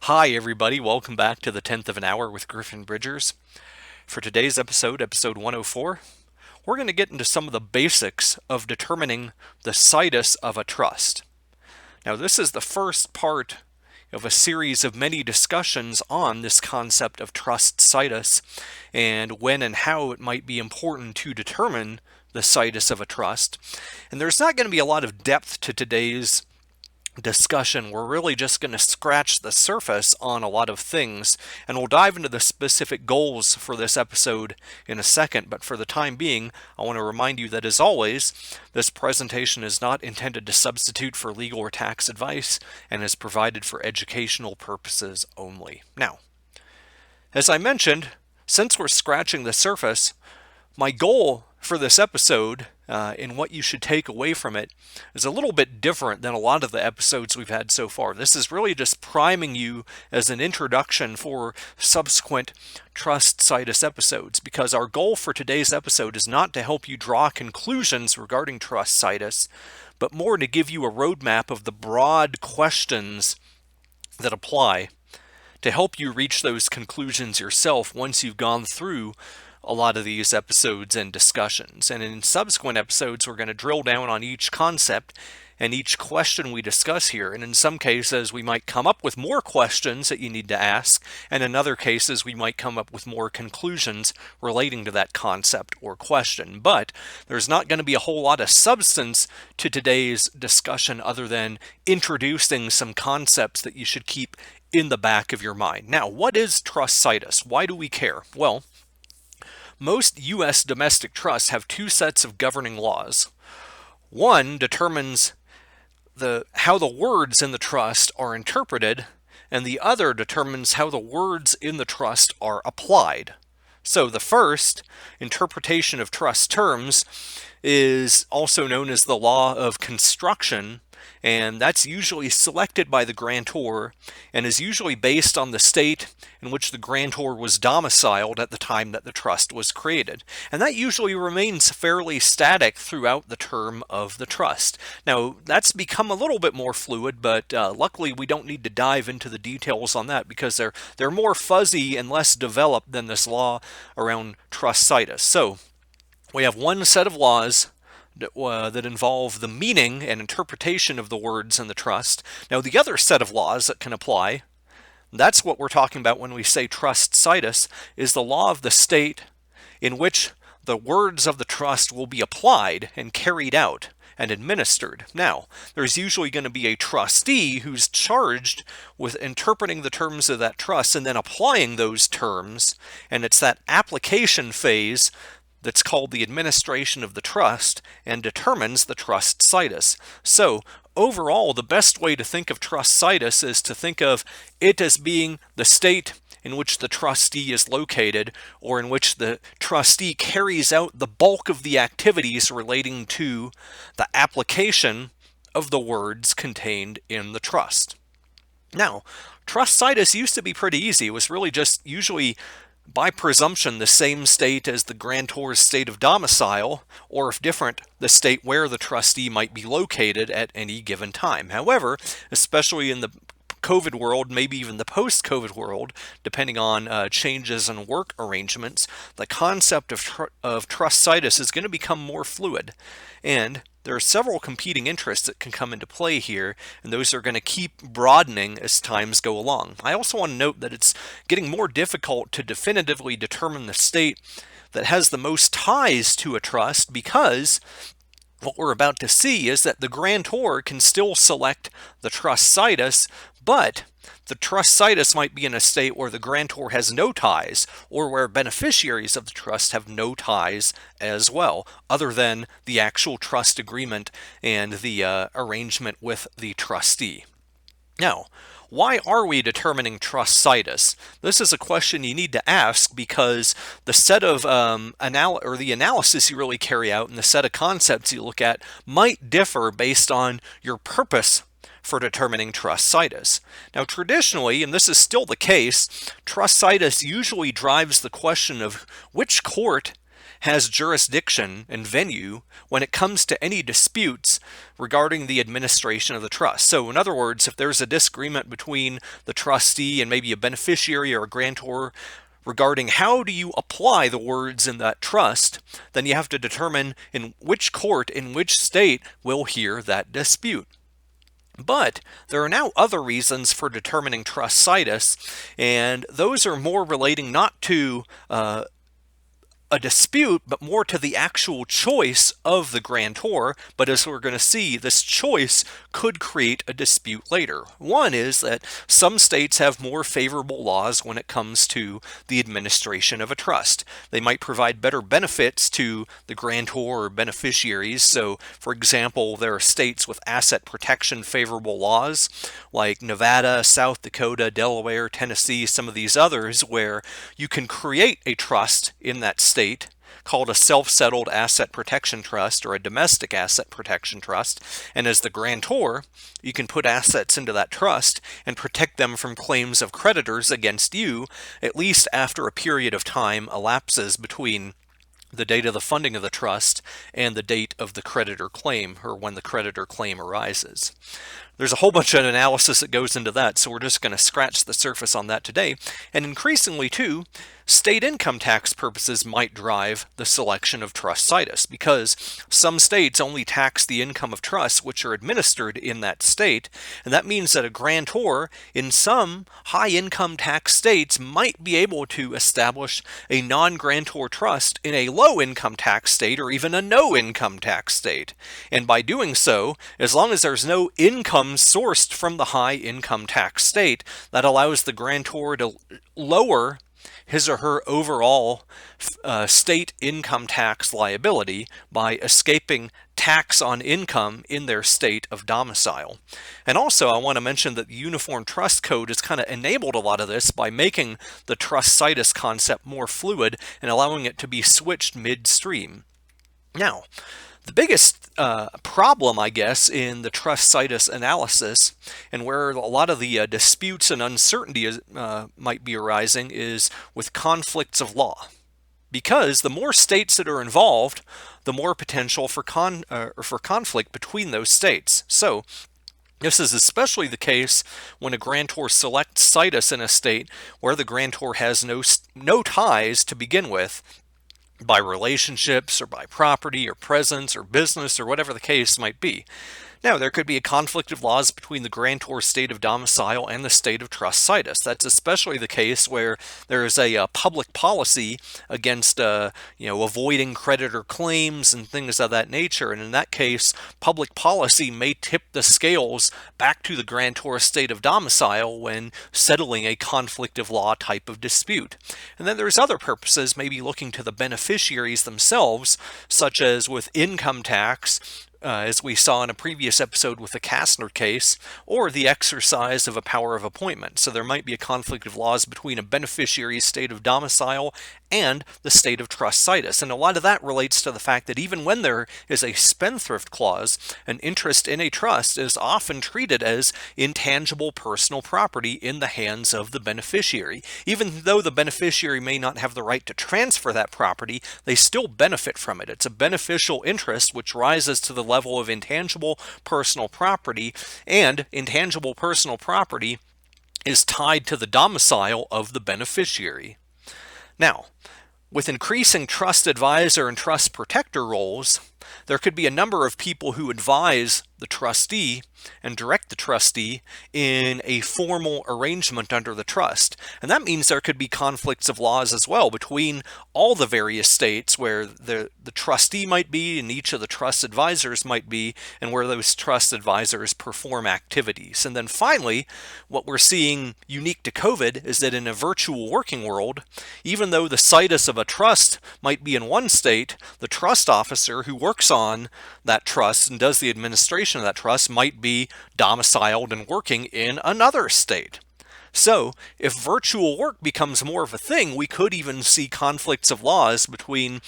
Hi, everybody. Welcome back to the 10th of an Hour with Griffin Bridgers. For today's episode, episode 104, we're going to get into some of the basics of determining the situs of a trust. Now, this is the first part of a series of many discussions on this concept of trust situs and when and how it might be important to determine the situs of a trust. And there's not going to be a lot of depth to today's discussion. We're really just going to scratch the surface on a lot of things, and we'll dive into the specific goals for this episode in a second. But for the time being, I want to remind you that, as always, this presentation is not intended to substitute for legal or tax advice and is provided for educational purposes only. Now, as I mentioned, since we're scratching the surface, my goal for this episode and what you should take away from it is a little bit different than a lot of the episodes we've had so far. This is really just priming you as an introduction for subsequent Trust Situs episodes, because our goal for today's episode is not to help you draw conclusions regarding Trust Situs, but more to give you a roadmap of the broad questions that apply to help you reach those conclusions yourself once you've gone through a lot of these episodes and discussions. And in subsequent episodes, we're going to drill down on each concept and each question we discuss here. And in some cases, we might come up with more questions that you need to ask. And in other cases, we might come up with more conclusions relating to that concept or question. But there's not going to be a whole lot of substance to today's discussion other than introducing some concepts that you should keep in the back of your mind. Now, what is trust situs? Why do we care? Well, most U.S. domestic trusts have two sets of governing laws. One determines how the words in the trust are interpreted, and the other determines how the words in the trust are applied. So the first, interpretation of trust terms, is also known as the law of construction, and that's usually selected by the grantor and is usually based on the state in which the grantor was domiciled at the time that the trust was created. And that usually remains fairly static throughout the term of the trust. Now, that's become a little bit more fluid, but luckily we don't need to dive into the details on that because they're more fuzzy and less developed than this law around trust situs. So we have one set of laws that involve the meaning and interpretation of the words in the trust. Now, the other set of laws that can apply, that's what we're talking about when we say trust situs, is the law of the state in which the words of the trust will be applied and carried out and administered. Now, there's usually going to be a trustee who's charged with interpreting the terms of that trust and then applying those terms, and it's that application phase that's called the administration of the trust and determines the trust situs. So overall, the best way to think of trust situs is to think of it as being the state in which the trustee is located, or in which the trustee carries out the bulk of the activities relating to the application of the words contained in the trust. Now, trust situs used to be pretty easy. It was really just usually by presumption the same state as the grantor's state of domicile, or if different, the state where the trustee might be located at any given time. However, especially in the COVID world, maybe even the post-COVID world, depending on changes in work arrangements, the concept of trust situs is going to become more fluid. And there are several competing interests that can come into play here, and those are going to keep broadening as times go along. I also want to note that it's getting more difficult to definitively determine the state that has the most ties to a trust, because what we're about to see is that the grantor can still select the trust situs, but the trust situs might be in a state where the grantor has no ties, or where beneficiaries of the trust have no ties as well, other than the actual trust agreement and the arrangement with the trustee. Now, why are we determining trust situs? This is a question you need to ask because the set of the analysis you really carry out and the set of concepts you look at might differ based on your purpose for determining trust situs. Now, traditionally, and this is still the case, trust situs usually drives the question of which court has jurisdiction and venue when it comes to any disputes regarding the administration of the trust. So in other words, if there's a disagreement between the trustee and maybe a beneficiary or a grantor regarding how do you apply the words in that trust, then you have to determine in which court in which state will hear that dispute. But there are now other reasons for determining trust situs, and those are more relating not to a dispute, but more to the actual choice of the grantor. But as we're going to see, this choice could create a dispute later. One is that some states have more favorable laws when it comes to the administration of a trust. They might provide better benefits to the grantor or beneficiaries. So, for example, there are states with asset protection favorable laws, like Nevada, South Dakota, Delaware, Tennessee, some of these others, where you can create a trust in that state called a self-settled asset protection trust or a domestic asset protection trust. And as the grantor, you can put assets into that trust and protect them from claims of creditors against you, at least after a period of time elapses between the date of the funding of the trust and the date of the creditor claim, or when the creditor claim arises. There's a whole bunch of analysis that goes into that, so we're just going to scratch the surface on that today. And increasingly, too, state income tax purposes might drive the selection of trust situs, because some states only tax the income of trusts which are administered in that state, and that means that a grantor in some high income tax states might be able to establish a non-grantor trust in a low income tax state or even a no income tax state. And by doing so, as long as there's no income sourced from the high income tax state, that allows the grantor to lower his or her overall state income tax liability by escaping tax on income in their state of domicile. And also, I want to mention that the Uniform Trust Code has kind of enabled a lot of this by making the trust situs concept more fluid and allowing it to be switched midstream. Now, the biggest problem, I guess, in the trust situs analysis, and where a lot of the disputes and uncertainty might be arising, is with conflicts of law. Because the more states that are involved, the more potential for conflict between those states. So, this is especially the case when a grantor selects situs in a state where the grantor has no ties to begin with, by relationships or by property or presence or business or whatever the case might be. Now, there could be a conflict of laws between the grantor's state of domicile and the state of trust situs. That's especially the case where there is a public policy against avoiding creditor claims and things of that nature. And in that case, public policy may tip the scales back to the grantor's state of domicile when settling a conflict of law type of dispute. And then there's other purposes, maybe looking to the beneficiaries themselves, such as with income tax, as we saw in a previous episode with the Kastner case, or the exercise of a power of appointment. So there might be a conflict of laws between a beneficiary's state of domicile and the state of trust situs. And a lot of that relates to the fact that even when there is a spendthrift clause, an interest in a trust is often treated as intangible personal property in the hands of the beneficiary. Even though the beneficiary may not have the right to transfer that property, they still benefit from it. It's a beneficial interest which rises to the level of intangible personal property, and intangible personal property is tied to the domicile of the beneficiary. Now, with increasing trust advisor and trust protector roles, there could be a number of people who advise the trustee and direct the trustee in a formal arrangement under the trust. And that means there could be conflicts of laws as well between all the various states where the trustee might be and each of the trust advisors might be, and where those trust advisors perform activities. And then finally, what we're seeing unique to COVID is that in a virtual working world, even though the situs of a trust might be in one state, the trust officer who works on that trust and does the administration of that trust might be domiciled and working in another state. So, if virtual work becomes more of a thing, we could even see conflicts of laws between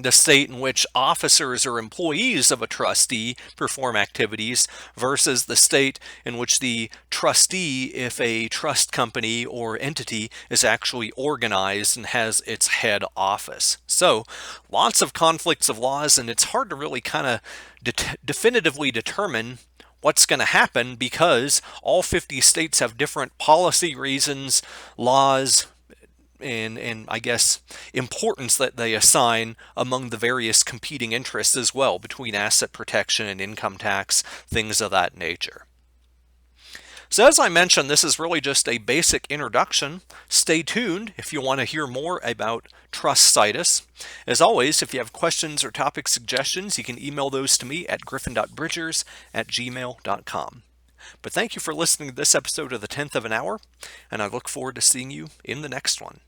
the state in which officers or employees of a trustee perform activities versus the state in which the trustee, if a trust company or entity, is actually organized and has its head office. So lots of conflicts of laws, and it's hard to really kind of definitively determine what's going to happen because all 50 states have different policy reasons, laws, and I guess importance that they assign among the various competing interests as well between asset protection and income tax, things of that nature. So as I mentioned, this is really just a basic introduction. Stay tuned if you want to hear more about Trust Situs. As always, if you have questions or topic suggestions, you can email those to me at griffin.bridgers@gmail.com. But thank you for listening to this episode of the 10th of an Hour, and I look forward to seeing you in the next one.